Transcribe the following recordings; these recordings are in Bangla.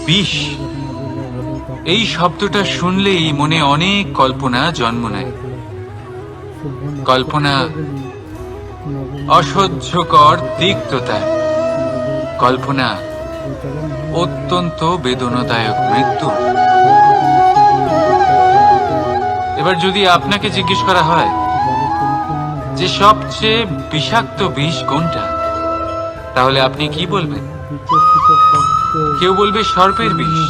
বিষ, এই শব্দটা শুনলেই মনে অনেক কল্পনা জন্ম নেয়। কল্পনা অসহ্যকর তিক্ততা, কল্পনা অত্যন্ত বেদনাদায়ক মৃত্যু। এবার যদি আপনাকে জিজ্ঞেস করা হয় যে সবচেয়ে বিষাক্ত বিষ কোনটা, তাহলে আপনি কি বলবেন? কেউ বলবে সর্পের বিষ,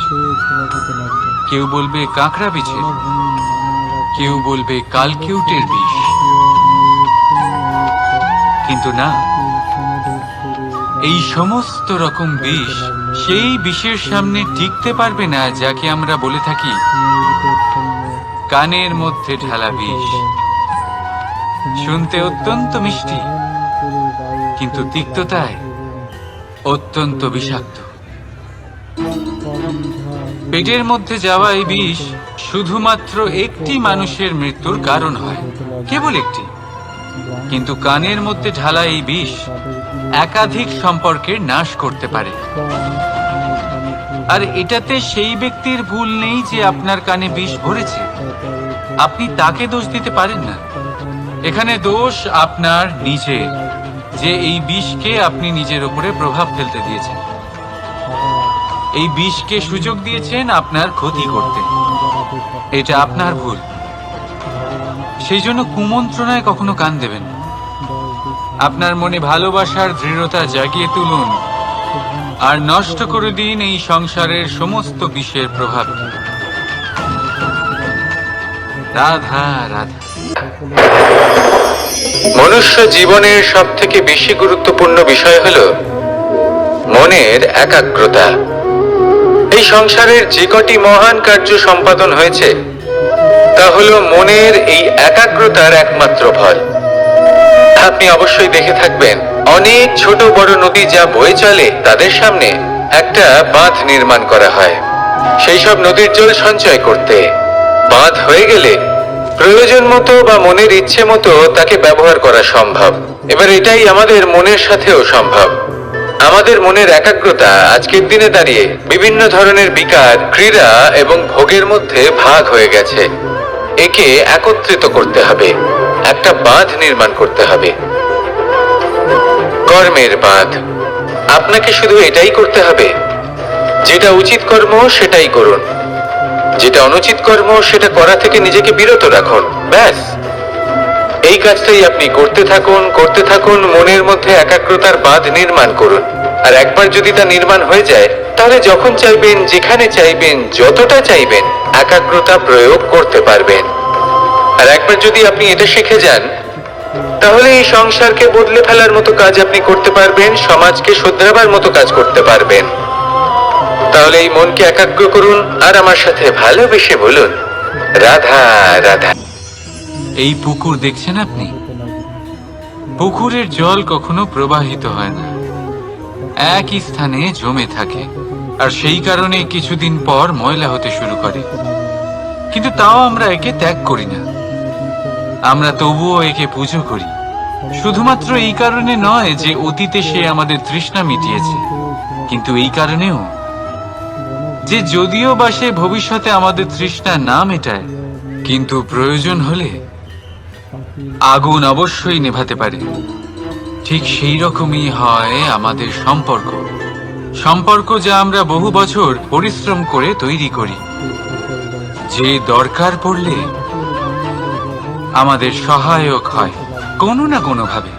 কেউ বলবে কাঁকড়া বিছের, কেউ বলবে কালকিউটের বিষ। কিন্তু না, এই সমস্ত রকম বিষ সেই বিষের সামনে টিকতে পারবে না যাকে আমরা বলে থাকি কানের মধ্যে ঢালা বিষ। শুনতে অত্যন্ত মিষ্টি, কিন্তু তিক্ততায় অত্যন্ত বিষাক্ত। পেটের মধ্যে যাওয়া এই বিষ শুধুমাত্র একটি মানুষের মৃত্যুর কারণ হয়, কেবল একটি। কিন্তু কানের মধ্যে ঢালা এই বিষ একাধিক সম্পর্কের নাশ করতে পারে। আর এটাতে সেই ব্যক্তির ভুল নেই যে আপনার কানে বিষ ভরেছে, আপনি তাকে দোষ দিতে পারেন না। এখানে দোষ আপনার নিজের, যে এই বিষকে আপনি নিজের উপরে প্রভাব ফেলতে দিয়েছেন, এই বিষকে সুযোগ দিয়েছেন আপনার ক্ষতি করতে। এটা আপনার ভুল। সেই জন্য কুমন্ত্রণায় কখনো কান দেবেন না। আপনার মনে ভালোবাসার দৃঢ়তা জাগিয়ে তুলুন আর নষ্ট করে দিন এই সংসারের সমস্ত বিষের প্রভাব। রাধা রাধা। মনুষ্য জীবনের সবথেকে বেশি গুরুত্বপূর্ণ বিষয় হল মনের একাগ্রতা। এই সংসারের যে কটি মহান কার্য সম্পাদন হয়েছে তা হল মনের এই একাগ্রতার একমাত্র ফল। আপনি অবশ্যই দেখে থাকবেন, অনেক ছোট বড় নদী যা বয়ে চলে তাদের সামনে একটা বাঁধ নির্মাণ করা হয় সেই সব নদীর জল সঞ্চয় করতে। বাঁধ হয়ে গেলে প্রয়োজন মতো বা মনের ইচ্ছে মতো তাকে ব্যবহার করা সম্ভব। এবার এটাই আমাদের মনের সাথেও সম্ভব। আমাদের মনের একাগ্রতা আজকের দিনে দাঁড়িয়ে বিভিন্ন ধরনের বিকার, ক্রীড়া এবং ভোগের মধ্যে ভাগ হয়ে গেছে। একে একত্রিত করতে হবে, একটা বাঁধ নির্মাণ করতে হবে, কর্মের বাঁধ। আপনাকে শুধু এটাই করতে হবে, যেটা উচিত কর্ম সেটাই করুন, যেটা অনুচিত কর্ম সেটা করা থেকে নিজেকে বিরত রাখুন। ব্যাস, এই কাজটাই আপনি করতে থাকুন, করতে থাকুন। মনের মধ্যে একাগ্রতার বাঁধ নির্মাণ করুন। আর একবার যদি তা নির্মাণ হয়ে যায়, তাহলে যখন চাইবেন, যেখানে চাইবেন, যতটা চাইবেন একাগ্রতা প্রয়োগ করতে পারবেন। আর একবার যদি আপনি এটা শিখে যান, তাহলে এই সংসারকে বদলে ফেলার মতো কাজ আপনি করতে পারবেন, সমাজকে শুধরাবার মতো কাজ করতে পারবেন। তাহলে এই মনকে একাগ্র করুন আর আমার সাথে ভালোবেসে বলুন, রাধা রাধা। এই পুকুর দেখছেন আপনি? পুকুরের জল কখনো প্রবাহিত হয় না, একই স্থানে জমে থাকে। আর সেই কারণে কিছুদিন পর ময়লা হতে শুরু করে। কিন্তু তাও আমরা একে ত্যাগ করি না, আমরা তবুও একে পুজো করি। শুধুমাত্র এই কারণে নয় যে অতীতে সে আমাদের তৃষ্ণা মিটিয়েছে, কিন্তু এই কারণেও যে যদিও বা সে ভবিষ্যতে আমাদের তৃষ্ণা না মেটায়, কিন্তু প্রয়োজন হলে আগুন অবশ্যই নেভাতে পারে। ঠিক সেই রকমই হয় আমাদের সম্পর্ক, সম্পর্ক যা আমরা বহু বছর পরিশ্রম করে তৈরি করি, যে দরকার পড়লে আমাদের সহায়ক হয় কোনো না কোনো ভাবে।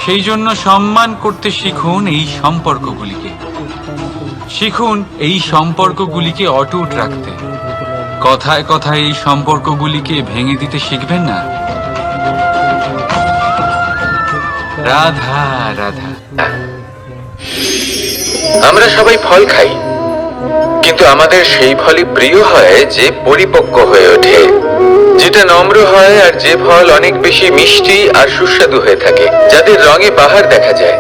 সেই জন্য সম্মান করতে শিখুন এই সম্পর্কগুলিকে, শিখুন এই সম্পর্কগুলিকে অটুট রাখতে। কথায় কথায় এই সম্পর্কগুলিকে ভেঙে দিতে শিখবেন না। রাধা রাধা। আমরা সবাই ফল খাই, কিন্তু আমাদের সেই ফলই প্রিয় হয় যে পরিপক্ক হয়ে ওঠে, যেটা নম্র হয়, আর যে ফল অনেক বেশি মিষ্টি আর সুস্বাদু হয়ে থাকে, যাদের রঙে বাহার দেখা যায়।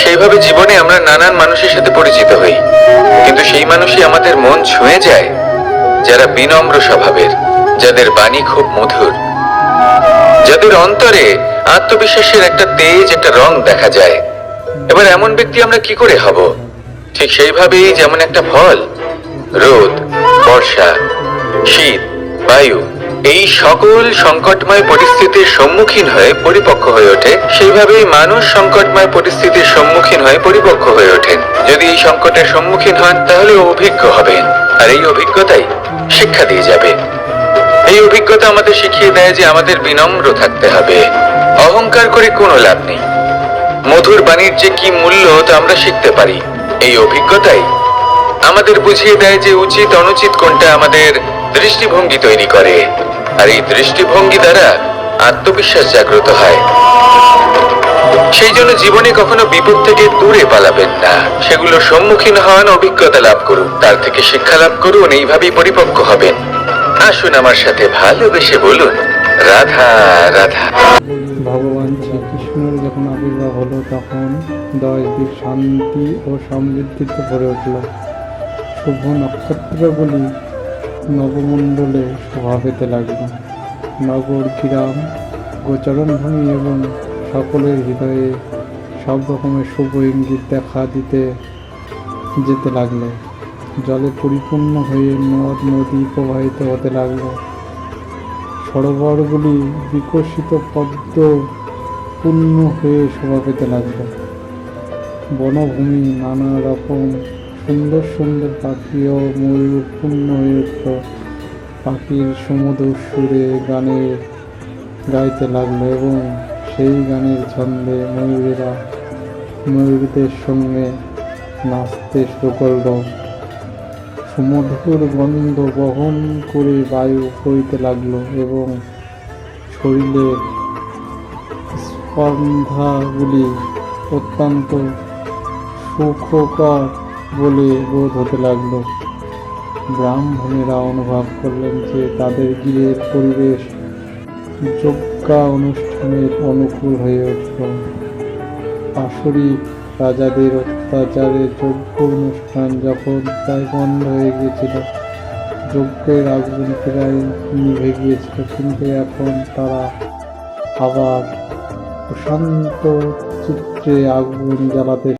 সেইভাবে জীবনে আমরা নানান মানুষের সাথে পরিচিত হই, কিন্তু সেই মানুষই আমাদের মন ছুঁয়ে যায় যারা বিনম্র স্বভাবের, যাদের বাণী খুব মধুর, যাদের অন্তরে আত্মবিশ্বাসের একটা তেজ, একটা রং দেখা যায়। এবার এমন ব্যক্তি আমরা কি করে হব ঠিক সেইভাবেই যেমন একটা ফল রোদ, বর্ষা, শীত, বায়ু এই সকল সংকটময় পরিস্থিতির সম্মুখীন হয়ে পরিপক্ক হয়ে ওঠে, সেইভাবেই মানুষ সংকটময় পরিস্থিতির সম্মুখীন হয়ে পরিপক্ক হয়ে ওঠেন। যদি এই সংকটের সম্মুখীন হন তাহলে অভিজ্ঞ হবেন, আর এই অভিজ্ঞতাই শিক্ষা দিয়ে যাবে। এই অভিজ্ঞতা আমাদের শিখিয়ে দেয় যে আমাদের বিনম্র থাকতে হবে, অহংকার করে কোনো লাভ নেই। মধুর বাণীর যে কি মূল্য তা আমরা শিখতে পারি। এই অভিজ্ঞতাই আমাদের বুঝিয়ে দেয় যে উচিত অনুচিত কোনটা আমাদের দৃষ্টিভঙ্গি তৈরি করে, আর এই দৃষ্টিভঙ্গি দ্বারা আত্মবিশ্বাস জাগ্রত হয়। সেই জন্য জীবনে কখনো বিপদ থেকে দূরে পালাবেন না, সেগুলোর সম্মুখীন হন, অভিজ্ঞতা লাভ করুন, তার থেকে শিক্ষা লাভ করুন, এইভাবেই পরিপক্ক হবেন। আসুন আমার সাথে ভালোবেসে বলুন, রাধা রাধা। ভগবান শ্রীকৃষ্ণের যখন আবির্ভাব হলো তখন 10 দিক শান্তি ও সমৃদ্ধিতে ভরে উঠল। শুভ নক্ষত্রগুলি নবমণ্ডলে শোভা পেতে লাগল। নগর, গ্রাম, গোচরণভূমি এবং সকলের হৃদয়ে সব রকমের শুভ ইঙ্গিত দেখা দিতে যেতে লাগলো। জলে পরিপূর্ণ হয়ে নদ নদী প্রবাহিত হতে লাগলো। সরোবরগুলি বিকশিত পদ্ম পূর্ণ হয়ে শোভা পেতে লাগলো। বনভূমি নানা রকম সুন্দর সুন্দর পাখি ও ময়ূর পূর্ণ হয়ে উঠল। পাখির সুমধুর সুরে গানে গাইতে লাগলো এবং সেই গানের ছন্দে ময়ূরেরা ময়ূরদের সঙ্গে নাচতে শুরু করল। সুমধুর গন্ধ বহন করে বায়ু বইতে লাগলো এবং শরীরের স্পর্ধাগুলি অত্যন্ত সুখকর বলে বোধ হতে লাগলো। ব্রাহ্মণেরা অনুভব করলেন যে তাদের গৃহের পরিবেশ যজ্ঞা অনুষ্ঠানের অনুকূল হয়ে উঠল। আসরিক রাজাদের অত্যাচারে যজ্ঞ অনুষ্ঠান যখন প্রায় বন্ধ হয়ে গিয়েছিল, যজ্ঞের আগুন প্রায় নিভে গিয়েছিল, কিন্তু এখন তারা আবার প্রশান্ত চিত্রে আগুন জ্বালাতে